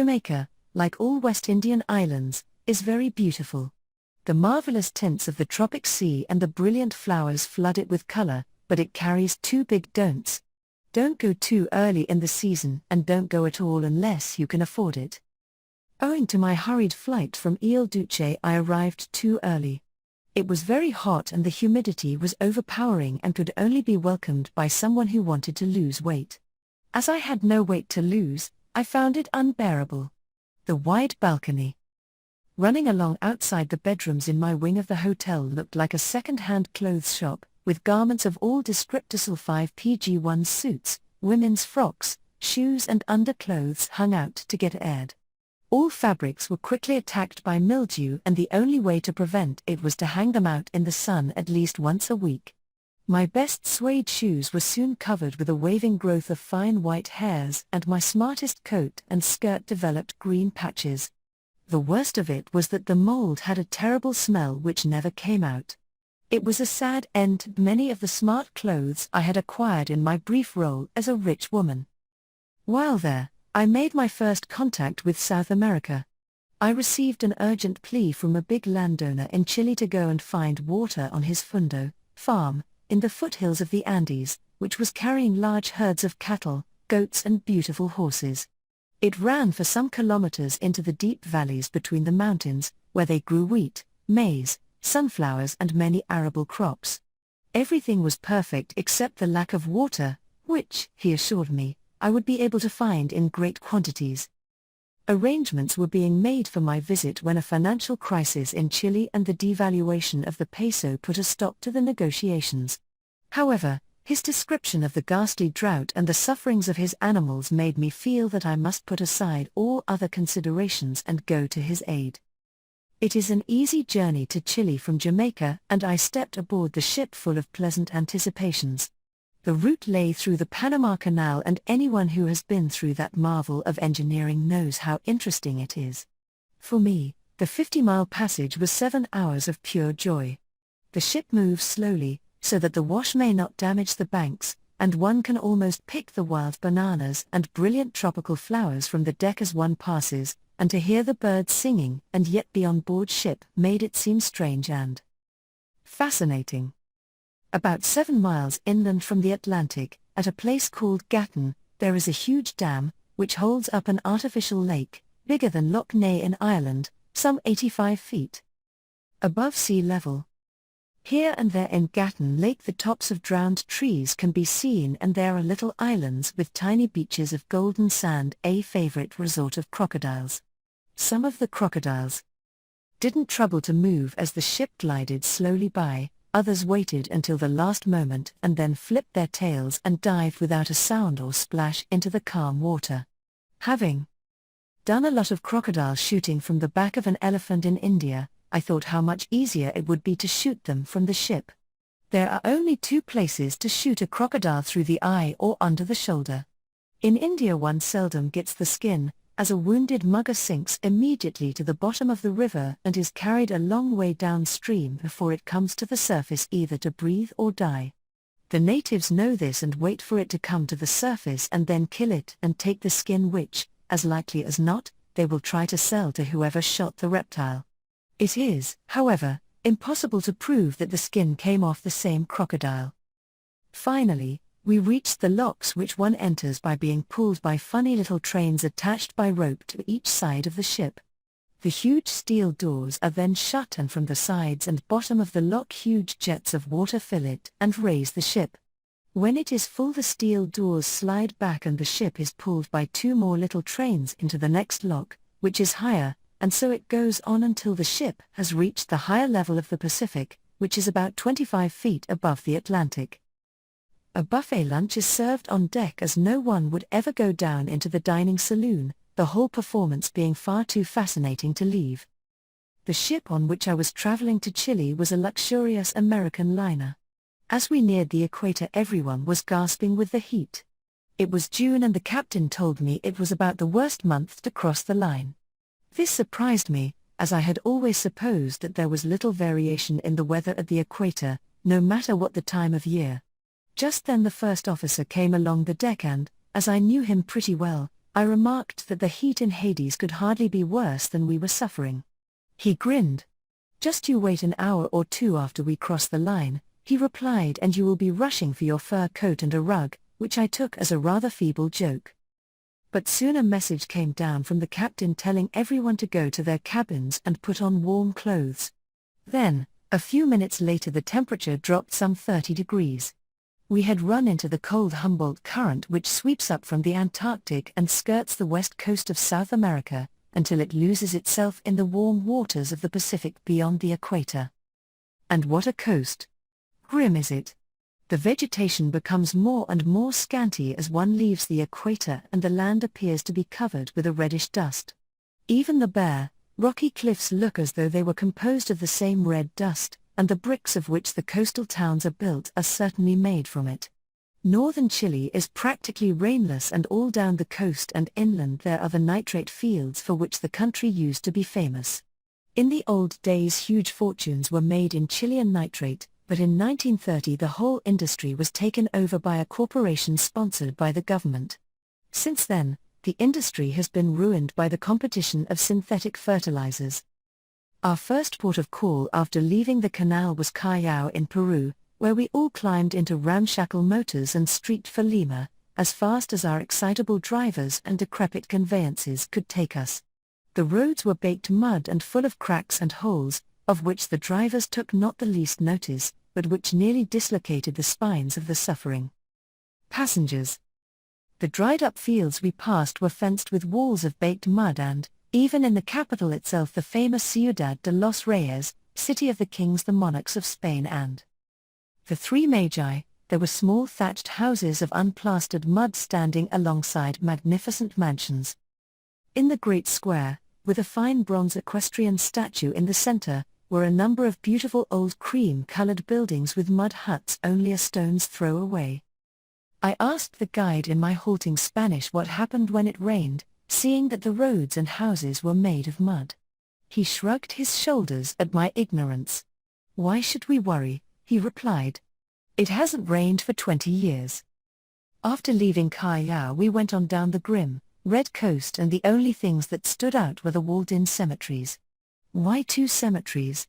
Jamaica, like all West Indian islands, is very beautiful. The marvelous tints of the tropic sea and the brilliant flowers flood it with color, but it carries two big don'ts. Don't go too early in the season and don't go at all unless you can afford it. Owing to my hurried flight from Il Duce, I arrived too early. It was very hot and the humidity was overpowering and could only be welcomed by someone who wanted to lose weight. As I had no weight to lose, I found it unbearable. The wide balcony running along outside the bedrooms in my wing of the hotel looked like a second-hand clothes shop, with garments of all descriptors, 5PG1 suits, women's frocks, shoes and underclothes hung out to get aired. All fabrics were quickly attacked by mildew and the only way to prevent it was to hang them out in the sun at least once a week. My best suede shoes were soon covered with a waving growth of fine white hairs and my smartest coat and skirt developed green patches. The worst of it was that the mold had a terrible smell which never came out. It was a sad end to many of the smart clothes I had acquired in my brief role as a rich woman. While there, I made my first contact with South America. I received an urgent plea from a big landowner in Chile to go and find water on his fundo farm, in the foothills of the Andes, which was carrying large herds of cattle, goats and beautiful horses. It ran for some kilometers into the deep valleys between the mountains, where they grew wheat, maize, sunflowers and many arable crops. Everything was perfect except the lack of water, which, he assured me, I would be able to find in great quantities. Arrangements were being made for my visit when a financial crisis in Chile and the devaluation of the peso put a stop to the negotiations. However, his description of the ghastly drought and the sufferings of his animals made me feel that I must put aside all other considerations and go to his aid. It is an easy journey to Chile from Jamaica, and I stepped aboard the ship full of pleasant anticipations. The route lay through the Panama Canal, and anyone who has been through that marvel of engineering knows how interesting it is. For me, the 50-mile passage was 7 hours of pure joy. The ship moves slowly, so that the wash may not damage the banks, and one can almost pick the wild bananas and brilliant tropical flowers from the deck as one passes, and to hear the birds singing and yet be on board ship made it seem strange and fascinating. About 7 miles inland from the Atlantic, at a place called Gatton, there is a huge dam, which holds up an artificial lake, bigger than Loch Ness in Ireland, some 85 feet above sea level. Here and there in Gatton Lake the tops of drowned trees can be seen, and there are little islands with tiny beaches of golden sand, a favorite resort of crocodiles. Some of the crocodiles didn't trouble to move as the ship glided slowly by, others waited until the last moment and then flipped their tails and dived without a sound or splash into the calm water. Having done a lot of crocodile shooting from the back of an elephant in India, I thought how much easier it would be to shoot them from the ship. There are only 2 places to shoot a crocodile: through the eye or under the shoulder. In India one seldom gets the skin, as a wounded mugger sinks immediately to the bottom of the river and is carried a long way downstream before it comes to the surface, either to breathe or die. The natives know this and wait for it to come to the surface and then kill it and take the skin, which, as likely as not, they will try to sell to whoever shot the reptile. It is, however, impossible to prove that the skin came off the same crocodile. Finally, we reached the locks, which one enters by being pulled by funny little trains attached by rope to each side of the ship. The huge steel doors are then shut, and from the sides and bottom of the lock huge jets of water fill it and raise the ship. When it is full, the steel doors slide back and the ship is pulled by 2 more little trains into the next lock, which is higher, and so it goes on until the ship has reached the higher level of the Pacific, which is about 25 feet above the Atlantic. A buffet lunch is served on deck, as no one would ever go down into the dining saloon, the whole performance being far too fascinating to leave. The ship on which I was traveling to Chile was a luxurious American liner. As we neared the equator, everyone was gasping with the heat. It was June and the captain told me it was about the worst month to cross the line. This surprised me, as I had always supposed that there was little variation in the weather at the equator, no matter what the time of year. Just then the first officer came along the deck and, as I knew him pretty well, I remarked that the heat in Hades could hardly be worse than we were suffering. He grinned. "Just you wait an hour or two after we cross the line," he replied, "and you will be rushing for your fur coat and a rug," which I took as a rather feeble joke. But soon a message came down from the captain telling everyone to go to their cabins and put on warm clothes. Then, a few minutes later, the temperature dropped some 30 degrees. We had run into the cold Humboldt Current, which sweeps up from the Antarctic and skirts the west coast of South America, until it loses itself in the warm waters of the Pacific beyond the equator. And what a coast! Grim, is it? The vegetation becomes more and more scanty as one leaves the equator, and the land appears to be covered with a reddish dust. Even the bare, rocky cliffs look as though they were composed of the same red dust, and the bricks of which the coastal towns are built are certainly made from it. Northern Chile is practically rainless, and all down the coast and inland there are the nitrate fields for which the country used to be famous. In the old days huge fortunes were made in Chilean nitrate, but in 1930 the whole industry was taken over by a corporation sponsored by the government. Since then, the industry has been ruined by the competition of synthetic fertilizers. Our first port of call after leaving the canal was Callao in Peru, where we all climbed into ramshackle motors and streaked for Lima, as fast as our excitable drivers and decrepit conveyances could take us. The roads were baked mud and full of cracks and holes, of which the drivers took not the least notice, but which nearly dislocated the spines of the suffering passengers. The dried-up fields we passed were fenced with walls of baked mud, and, even in the capital itself, the famous Ciudad de los Reyes, city of the kings, the monarchs of Spain and the Three Magi, there were small thatched houses of unplastered mud standing alongside magnificent mansions. In the great square, with a fine bronze equestrian statue in the center, were a number of beautiful old cream-colored buildings with mud huts only a stone's throw away. I asked the guide in my halting Spanish what happened when it rained, seeing that the roads and houses were made of mud. He shrugged his shoulders at my ignorance. "Why should we worry?" he replied. "It hasn't rained for 20 years. After leaving Callao we went on down the grim, red coast, and the only things that stood out were the walled-in cemeteries. "Why 2 cemeteries?"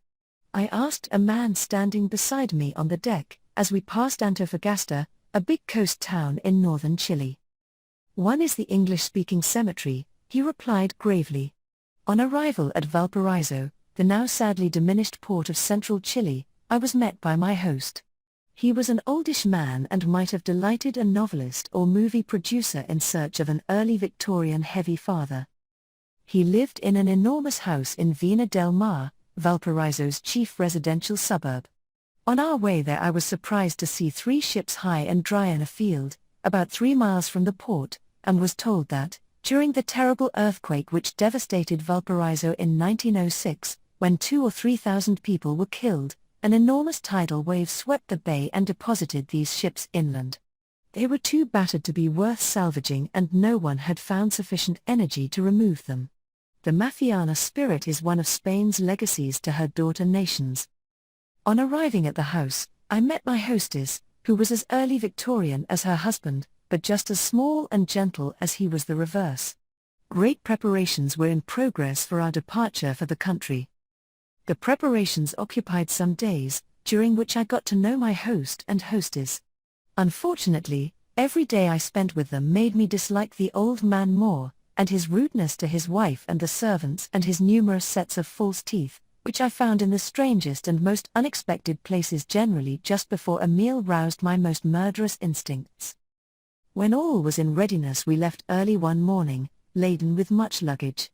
I asked a man standing beside me on the deck, as we passed Antofagasta, a big coast town in northern Chile. "One is the English-speaking cemetery," he replied gravely. On arrival at Valpariso, the now sadly diminished port of central Chile, I was met by my host. He was an oldish man and might have delighted a novelist or movie producer in search of an early Victorian heavy father. He lived in an enormous house in Vina del Mar, Valparaiso's chief residential suburb. On our way there I was surprised to see 3 ships high and dry in a field, about 3 miles from the port, and was told that, during the terrible earthquake which devastated Valparaiso in 1906, when 2,000 or 3,000 people were killed, an enormous tidal wave swept the bay and deposited these ships inland. They were too battered to be worth salvaging, and no one had found sufficient energy to remove them. The Mafiana spirit is one of Spain's legacies to her daughter nations. On arriving at the house, I met my hostess, who was as early Victorian as her husband, but just as small and gentle as he was the reverse. Great preparations were in progress for our departure for the country. The preparations occupied some days, during which I got to know my host and hostess. Unfortunately, every day I spent with them made me dislike the old man more, and his rudeness to his wife and the servants, and his numerous sets of false teeth, which I found in the strangest and most unexpected places generally just before a meal, roused my most murderous instincts. When all was in readiness we left early one morning, laden with much luggage.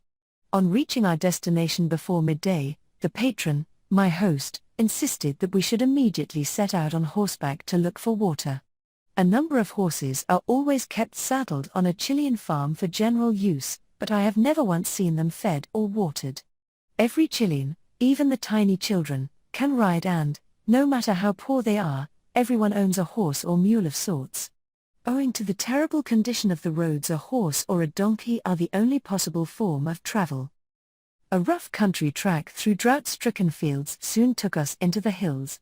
On reaching our destination before midday, the patron, my host, insisted that we should immediately set out on horseback to look for water. A number of horses are always kept saddled on a Chilean farm for general use, but I have never once seen them fed or watered. Every Chilean, even the tiny children, can ride, and, no matter how poor they are, everyone owns a horse or mule of sorts. Owing to the terrible condition of the roads, a horse or a donkey are the only possible form of travel. A rough country track through drought-stricken fields soon took us into the hills.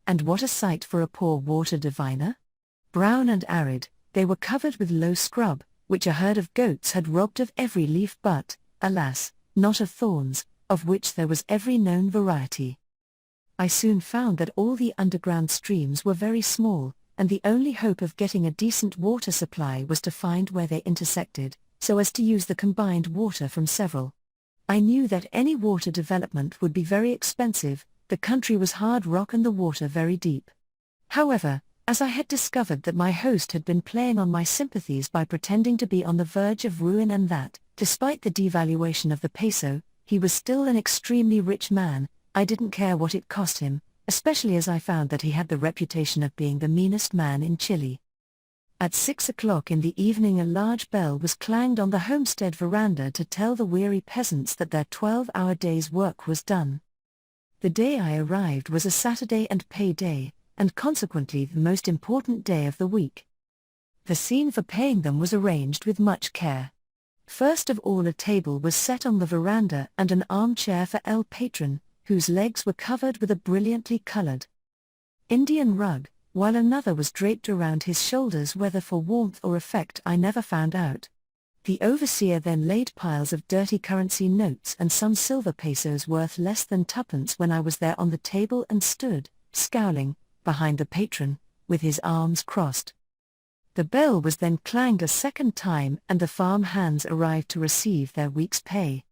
And what a sight for a poor water diviner! Brown and arid, they were covered with low scrub, which a herd of goats had robbed of every leaf but, alas, not of thorns, of which there was every known variety. I soon found that all the underground streams were very small, and the only hope of getting a decent water supply was to find where they intersected, so as to use the combined water from several. I knew that any water development would be very expensive, the country was hard rock and the water very deep. However, as I had discovered that my host had been playing on my sympathies by pretending to be on the verge of ruin and that, despite the devaluation of the peso, he was still an extremely rich man, I didn't care what it cost him, especially as I found that he had the reputation of being the meanest man in Chile. At 6 o'clock in the evening a large bell was clanged on the homestead veranda to tell the weary peasants that their 12-hour day's work was done. The day I arrived was a Saturday and pay day, and consequently the most important day of the week. The scene for paying them was arranged with much care. First of all a table was set on the veranda and an armchair for El Patron, whose legs were covered with a brilliantly colored Indian rug, while another was draped around his shoulders, whether for warmth or effect I never found out. The overseer then laid piles of dirty currency notes and some silver pesos worth less than twopence when I was there on the table and stood, scowling, behind the patron, with his arms crossed. The bell was then clanged a second time and the farm hands arrived to receive their week's pay.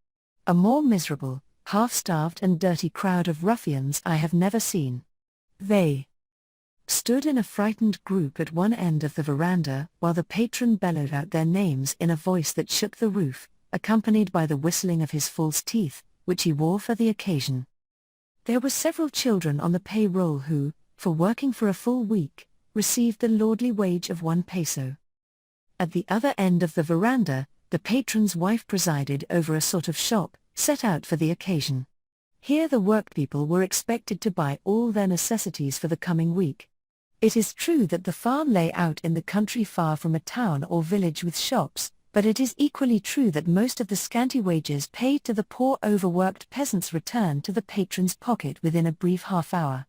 A more miserable, half-starved and dirty crowd of ruffians I have never seen. They stood in a frightened group at one end of the veranda while the patron bellowed out their names in a voice that shook the roof, accompanied by the whistling of his false teeth, which he wore for the occasion. There were several children on the payroll who, for working for a full week, received the lordly wage of 1 peso. At the other end of the veranda, the patron's wife presided over a sort of shop, set out for the occasion. Here the workpeople were expected to buy all their necessities for the coming week. It is true that the farm lay out in the country far from a town or village with shops, but it is equally true that most of the scanty wages paid to the poor overworked peasants returned to the patron's pocket within a brief half-hour.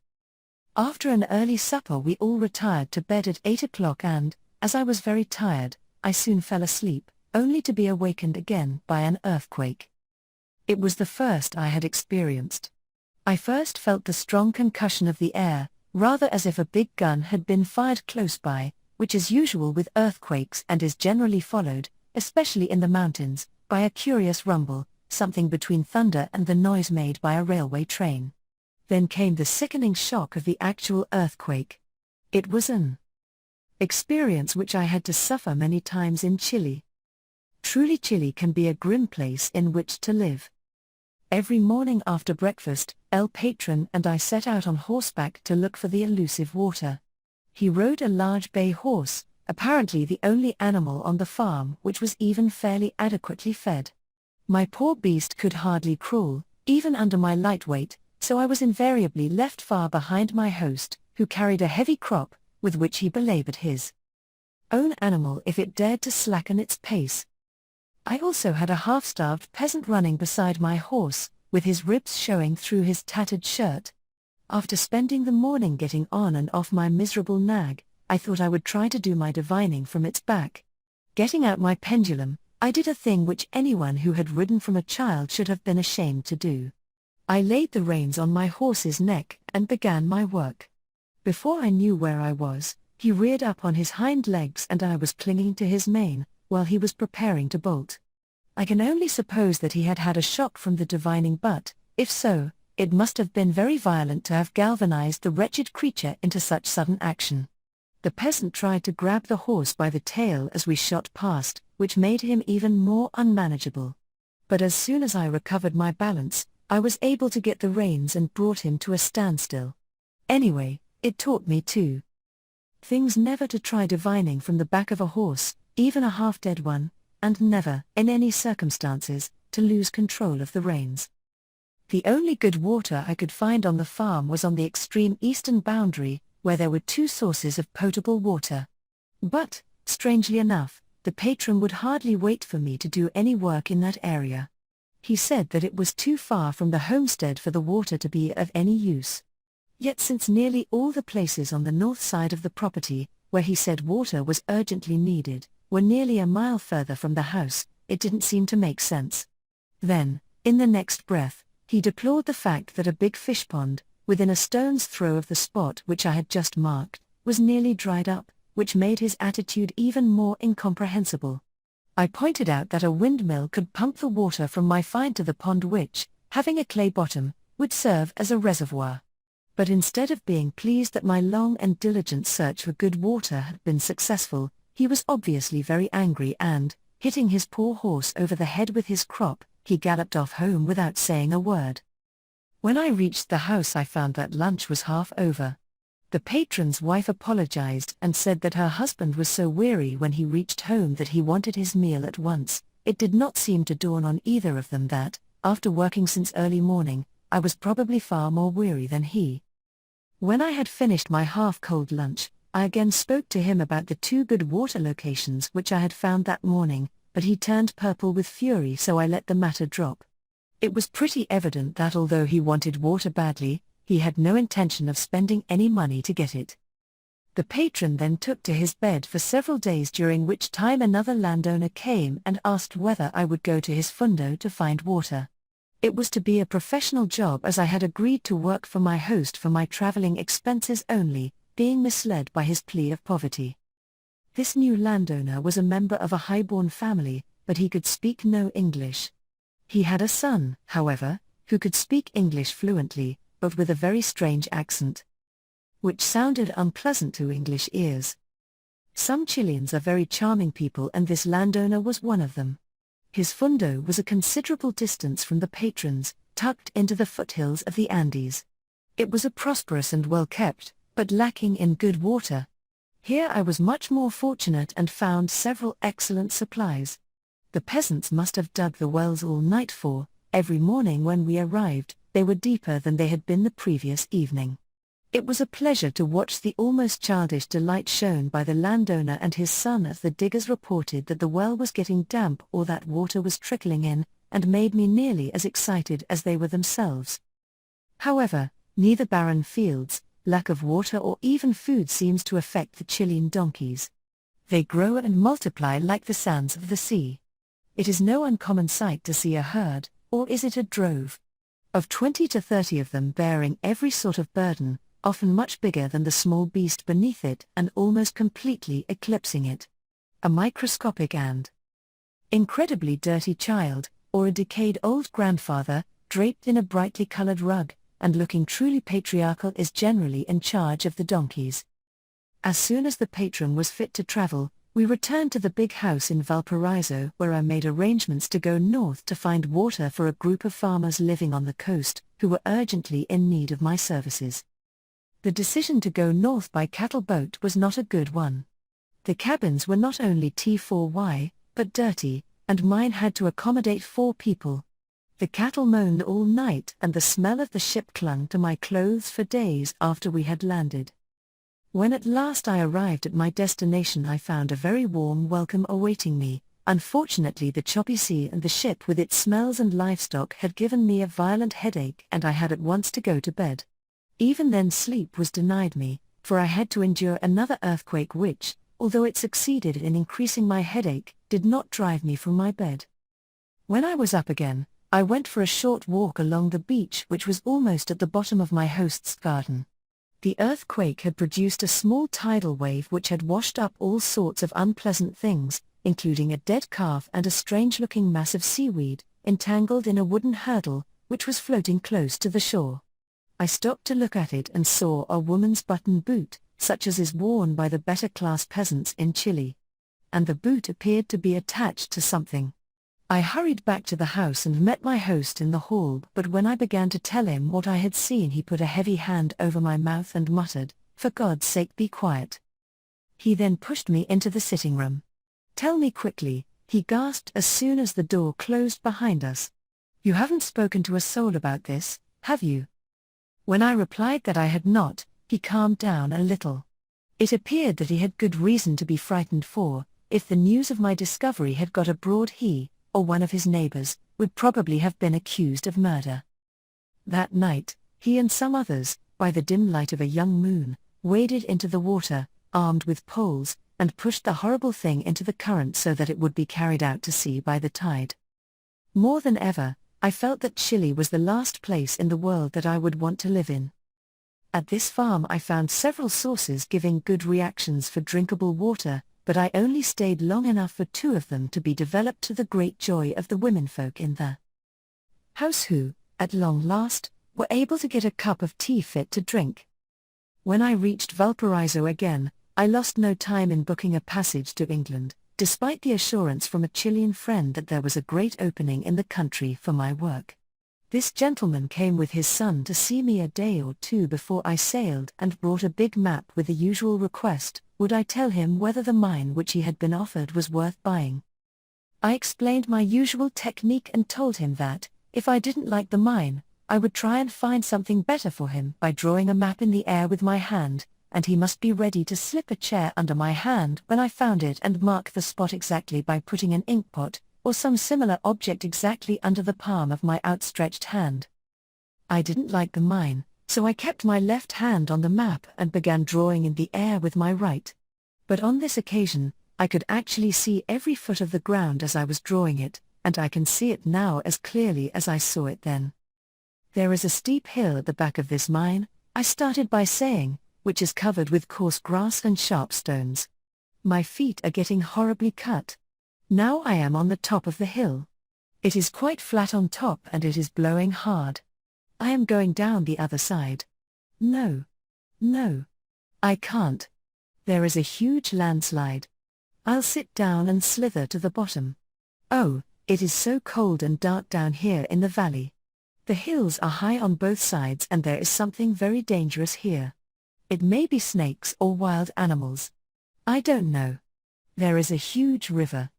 After an early supper we all retired to bed at 8 o'clock and, as I was very tired, I soon fell asleep, only to be awakened again by an earthquake. It was the first I had experienced. I first felt the strong concussion of the air, rather as if a big gun had been fired close by, which is usual with earthquakes and is generally followed, especially in the mountains, by a curious rumble, something between thunder and the noise made by a railway train. Then came the sickening shock of the actual earthquake. It was an experience which I had to suffer many times in Chile. Truly Chile can be a grim place in which to live. Every morning after breakfast, El Patron and I set out on horseback to look for the elusive water. He rode a large bay horse, apparently the only animal on the farm which was even fairly adequately fed. My poor beast could hardly crawl, even under my light weight, so I was invariably left far behind my host, who carried a heavy crop, with which he belabored his own animal if it dared to slacken its pace. I also had a half-starved peasant running beside my horse, with his ribs showing through his tattered shirt. After spending the morning getting on and off my miserable nag, I thought I would try to do my divining from its back. Getting out my pendulum, I did a thing which anyone who had ridden from a child should have been ashamed to do. I laid the reins on my horse's neck and began my work. Before I knew where I was, he reared up on his hind legs and I was clinging to his mane, while he was preparing to bolt. I can only suppose that he had had a shock from the divining, but, if so, it must have been very violent to have galvanized the wretched creature into such sudden action. The peasant tried to grab the horse by the tail as we shot past, which made him even more unmanageable. But as soon as I recovered my balance, I was able to get the reins and brought him to a standstill. Anyway, it taught me two things: never to try divining from the back of a horse, even a half-dead one, and never, in any circumstances, to lose control of the reins. The only good water I could find on the farm was on the extreme eastern boundary, where there were 2 sources of potable water. But, strangely enough, the patron would hardly wait for me to do any work in that area. He said that it was too far from the homestead for the water to be of any use. Yet since nearly all the places on the north side of the property, where he said water was urgently needed, were nearly a mile further from the house. It didn't seem to make sense. Then, in the next breath, he deplored the fact that a big fish pond, within a stone's throw of the spot which I had just marked, was nearly dried up, which made his attitude even more incomprehensible. I pointed out that a windmill could pump the water from my find to the pond which, having a clay bottom, would serve as a reservoir. But instead of being pleased that my long and diligent search for good water had been successful, he was obviously very angry and, hitting his poor horse over the head with his crop, he galloped off home without saying a word. When I reached the house I found that lunch was half over. The patron's wife apologized and said that her husband was so weary when he reached home that he wanted his meal at once. It did not seem to dawn on either of them that, after working since early morning, I was probably far more weary than he. When I had finished my half-cold lunch, I again spoke to him about the 2 good water locations which I had found that morning, but he turned purple with fury, so I let the matter drop. It was pretty evident that although he wanted water badly, he had no intention of spending any money to get it. The patron then took to his bed for several days, during which time another landowner came and asked whether I would go to his fundo to find water. It was to be a professional job, as I had agreed to work for my host for my traveling expenses only, being misled by his plea of poverty. This new landowner was a member of a high-born family, but he could speak no English. He had a son, however, who could speak English fluently, but with a very strange accent, which sounded unpleasant to English ears. Some Chileans are very charming people, and this landowner was one of them. His fundo was a considerable distance from the patron's, tucked into the foothills of the Andes. It was a prosperous and well-kept, but lacking in good water. Here I was much more fortunate and found several excellent supplies. The peasants must have dug the wells all night, for, every morning when we arrived, they were deeper than they had been the previous evening. It was a pleasure to watch the almost childish delight shown by the landowner and his son as the diggers reported that the well was getting damp or that water was trickling in, and made me nearly as excited as they were themselves. However, neither Barren Fields, lack of water or even food seems to affect the Chilean donkeys. They grow and multiply like the sands of the sea. It is no uncommon sight to see a herd, or is it a drove, of 20 to 30 of them bearing every sort of burden, often much bigger than the small beast beneath it and almost completely eclipsing it. A microscopic and incredibly dirty child, or a decayed old grandfather, draped in a brightly colored rug, and looking truly patriarchal, is generally in charge of the donkeys. As soon as the patron was fit to travel, we returned to the big house in Valpariso, where I made arrangements to go north to find water for a group of farmers living on the coast, who were urgently in need of my services. The decision to go north by cattle boat was not a good one. The cabins were not only T4Y, but dirty, and mine had to accommodate 4 people. The cattle moaned all night, and the smell of the ship clung to my clothes for days after we had landed. When at last I arrived at my destination, I found a very warm welcome awaiting me. Unfortunately, the choppy sea and the ship with its smells and livestock had given me a violent headache, and I had at once to go to bed. Even then sleep was denied me, for I had to endure another earthquake which, although it succeeded in increasing my headache, did not drive me from my bed. When I was up again, I went for a short walk along the beach, which was almost at the bottom of my host's garden. The earthquake had produced a small tidal wave which had washed up all sorts of unpleasant things, including a dead calf and a strange-looking mass of seaweed, entangled in a wooden hurdle, which was floating close to the shore. I stopped to look at it and saw a woman's button boot, such as is worn by the better-class peasants in Chile. And the boot appeared to be attached to something. I hurried back to the house and met my host in the hall, but when I began to tell him what I had seen, he put a heavy hand over my mouth and muttered, "For God's sake, be quiet." He then pushed me into the sitting room. "Tell me quickly," he gasped as soon as the door closed behind us. "You haven't spoken to a soul about this, have you?" When I replied that I had not, he calmed down a little. It appeared that he had good reason to be frightened, for, if the news of my discovery had got abroad, he, or one of his neighbors, would probably have been accused of murder. That night, he and some others, by the dim light of a young moon, waded into the water, armed with poles, and pushed the horrible thing into the current so that it would be carried out to sea by the tide. More than ever, I felt that Chile was the last place in the world that I would want to live in. At this farm I found several sources giving good reactions for drinkable water, but I only stayed long enough for 2 of them to be developed to the great joy of the womenfolk in the house who, at long last, were able to get a cup of tea fit to drink. When I reached Valpariso again, I lost no time in booking a passage to England, despite the assurance from a Chilean friend that there was a great opening in the country for my work. This gentleman came with his son to see me a day or 2 before I sailed and brought a big map with the usual request, would I tell him whether the mine which he had been offered was worth buying. I explained my usual technique and told him that, if I didn't like the mine, I would try and find something better for him by drawing a map in the air with my hand, and he must be ready to slip a chair under my hand when I found it and mark the spot exactly by putting an inkpot, or some similar object exactly under the palm of my outstretched hand. I didn't like the mine, so I kept my left hand on the map and began drawing in the air with my right. But on this occasion, I could actually see every foot of the ground as I was drawing it, and I can see it now as clearly as I saw it then. There is a steep hill at the back of this mine, I started by saying, which is covered with coarse grass and sharp stones. My feet are getting horribly cut. Now I am on the top of the hill. It is quite flat on top and it is blowing hard. I am going down the other side. No. I can't. There is a huge landslide. I'll sit down and slither to the bottom. Oh, it is so cold and dark down here in the valley. The hills are high on both sides and there is something very dangerous here. It may be snakes or wild animals. I don't know. There is a huge river.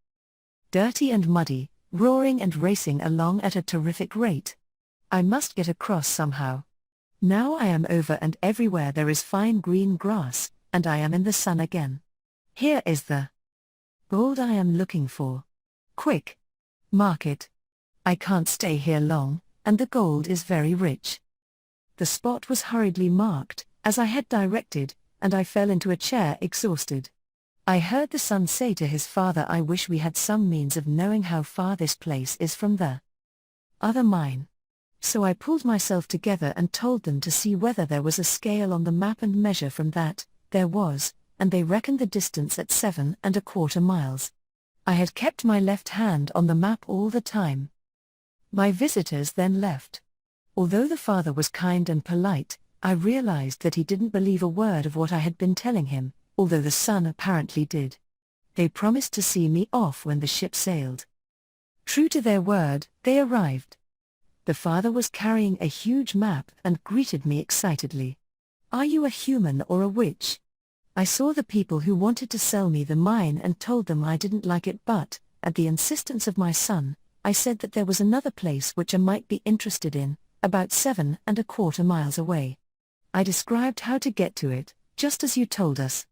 Dirty and muddy, roaring and racing along at a terrific rate. I must get across somehow. Now I am over and everywhere there is fine green grass, and I am in the sun again. Here is the gold I am looking for. Quick! Mark it. I can't stay here long, and the gold is very rich. The spot was hurriedly marked, as I had directed, and I fell into a chair exhausted. I heard the son say to his father, I wish we had some means of knowing how far this place is from the other mine. So I pulled myself together and told them to see whether there was a scale on the map and measure from that. There was, and they reckoned the distance at 7¼ miles. I had kept my left hand on the map all the time. My visitors then left. Although the father was kind and polite, I realized that he didn't believe a word of what I had been telling him, although the son apparently did. They promised to see me off when the ship sailed. True to their word, they arrived. The father was carrying a huge map and greeted me excitedly. Are you a human or a witch? I saw the people who wanted to sell me the mine and told them I didn't like it, but, at the insistence of my son, I said that there was another place which I might be interested in, about 7¼ miles away. I described how to get to it, just as you told us.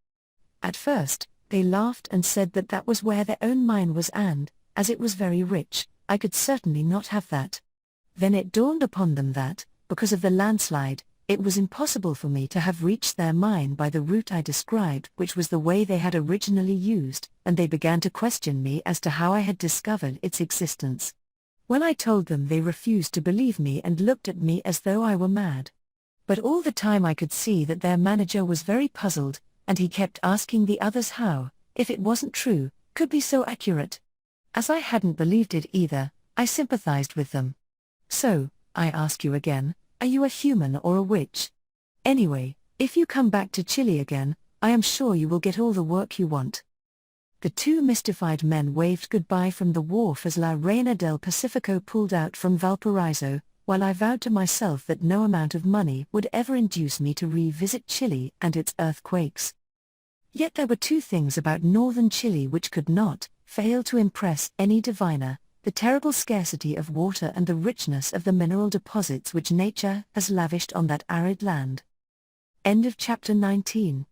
At first, they laughed and said that that was where their own mine was and, as it was very rich, I could certainly not have that. Then it dawned upon them that, because of the landslide, it was impossible for me to have reached their mine by the route I described, which was the way they had originally used, and they began to question me as to how I had discovered its existence. When I told them, they refused to believe me and looked at me as though I were mad. But all the time I could see that their manager was very puzzled, and he kept asking the others how, if it wasn't true, could be so accurate. As I hadn't believed it either, I sympathized with them. So, I ask you again, are you a human or a witch? Anyway, if you come back to Chile again, I am sure you will get all the work you want. The 2 mystified men waved goodbye from the wharf as La Reina del Pacifico pulled out from Valpariso, while I vowed to myself that no amount of money would ever induce me to revisit Chile and its earthquakes. Yet there were 2 things about northern Chile which could not fail to impress any diviner: the terrible scarcity of water and the richness of the mineral deposits which nature has lavished on that arid land. End of chapter 19.